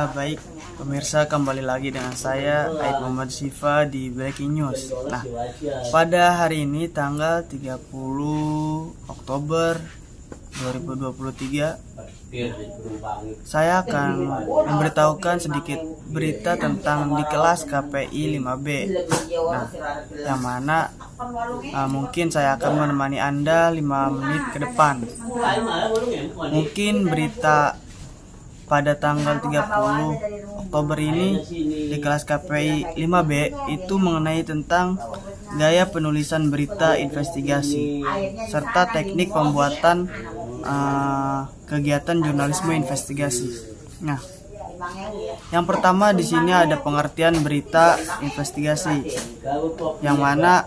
Ya, baik pemirsa, kembali lagi dengan saya Aib Muhammad Syifa di Breaking News. Nah, pada hari ini tanggal 30 Oktober 2023, saya akan memberitahukan sedikit berita tentang di kelas KPI 5B. Nah, yang mana mungkin saya akan menemani Anda 5 menit ke depan. Mungkin berita pada tanggal 30 Oktober ini di kelas KPI 5B itu mengenai tentang gaya penulisan berita investigasi serta teknik pembuatan kegiatan jurnalisme investigasi. Nah, yang pertama di sini ada pengertian berita investigasi, yang mana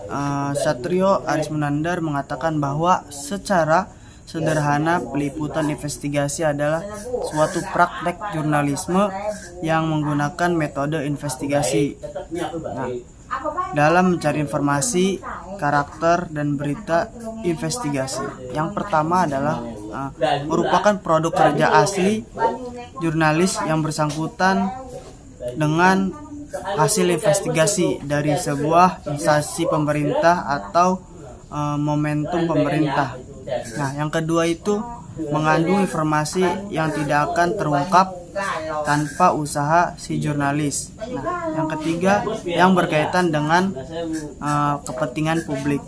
Satrio Arismunandar mengatakan bahwa secara sederhana peliputan investigasi adalah suatu praktek jurnalisme yang menggunakan metode investigasi. Nah, dalam mencari informasi, karakter, dan berita investigasi. Yang pertama adalah merupakan produk kerja asli jurnalis yang bersangkutan dengan hasil investigasi dari sebuah instansi pemerintah atau momentum pemerintah. Nah, yang kedua itu mengandung informasi yang tidak akan terungkap tanpa usaha si jurnalis. Nah, yang ketiga yang berkaitan dengan kepentingan publik.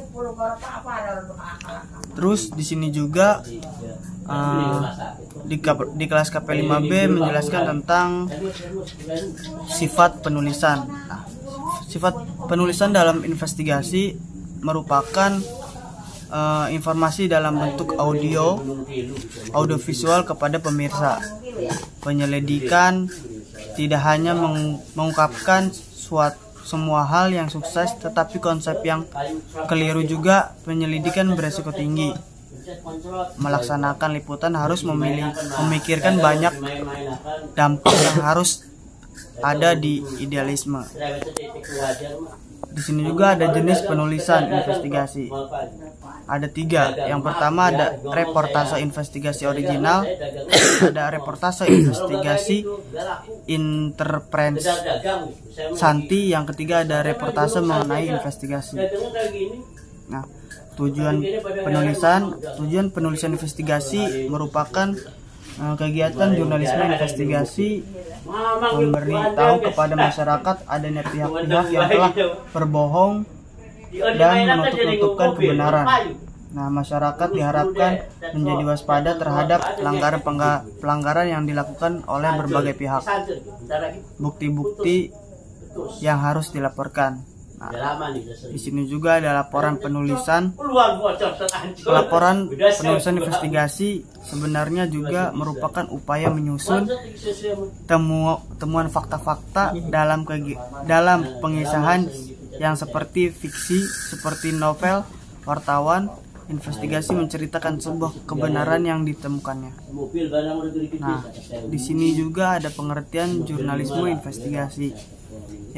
Terus di sini juga di kelas KP5B menjelaskan tentang sifat penulisan. Nah, sifat penulisan dalam investigasi merupakan informasi dalam bentuk audiovisual kepada pemirsa. Penyelidikan tidak hanya mengungkapkan semua hal yang sukses, tetapi konsep yang keliru juga. Penyelidikan beresiko tinggi. Melaksanakan liputan harus memikirkan banyak dampak yang harus ada di idealisme. Di sini juga ada jenis penulisan investigasi. Ada 3. Yang pertama ada reportase investigasi original, ada reportase investigasi interpretasi, yang ketiga ada reportase mengenai investigasi. Nah, tujuan penulisan investigasi merupakan kegiatan jurnalisme investigasi, memberitahu kepada masyarakat adanya pihak-pihak yang telah berbohong dan menutup-nutupkan kebenaran. Nah, masyarakat diharapkan menjadi waspada terhadap pelanggaran yang dilakukan oleh berbagai pihak. Bukti-bukti yang harus dilaporkan. Nah, di sini juga ada laporan penulisan. Laporan penulisan investigasi sebenarnya juga merupakan upaya menyusun temuan fakta-fakta dalam pengisahan yang seperti fiksi, seperti novel, wartawan. Investigasi menceritakan sebuah kebenaran yang ditemukannya. Nah, di sini juga ada pengertian jurnalisme investigasi,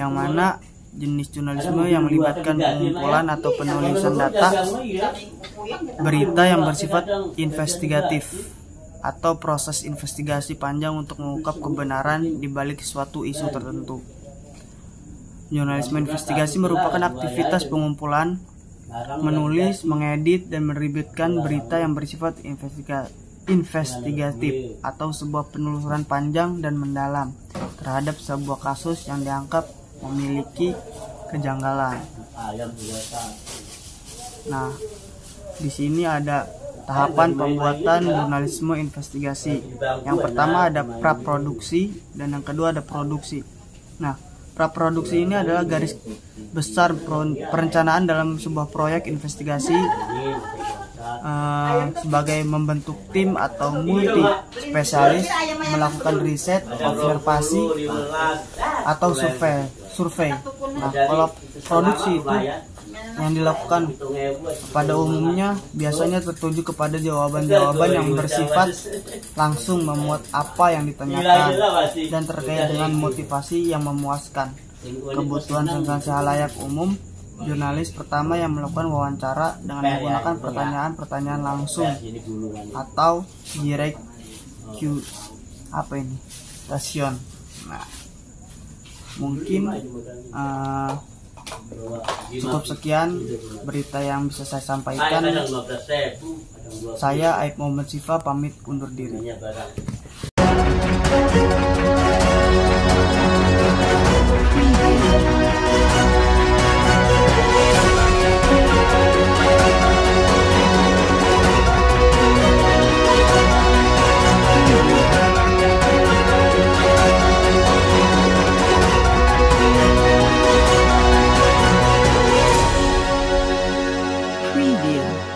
yang mana jenis jurnalisme yang melibatkan pengumpulan atau penulisan data berita yang bersifat investigatif atau proses investigasi panjang untuk mengungkap kebenaran di balik suatu isu tertentu. Jurnalisme investigasi merupakan aktivitas pengumpulan, menulis, mengedit, dan menerbitkan berita yang bersifat investigatif atau sebuah penelusuran panjang dan mendalam terhadap sebuah kasus yang dianggap memiliki kejanggalan. Nah, di sini ada tahapan pembuatan jurnalisme investigasi. Yang pertama ada praproduksi dan yang kedua ada produksi. Nah, praproduksi ini adalah garis besar perencanaan dalam sebuah proyek investigasi, sebagai membentuk tim atau multi spesialis melakukan riset, observasi, atau survei. Nah, kalau produksi itu yang dilakukan pada umumnya biasanya tertuju kepada jawaban-jawaban yang bersifat langsung, memuat apa yang ditanyakan dan terkait dengan motivasi yang memuaskan kebutuhan sensasi halayak umum. Jurnalis pertama yang melakukan wawancara dengan menggunakan pertanyaan-pertanyaan langsung atau direct question. Nah, mungkin cukup sekian berita yang bisa saya sampaikan. Saya Aib Muhammad Sifa pamit undur diri. Preview.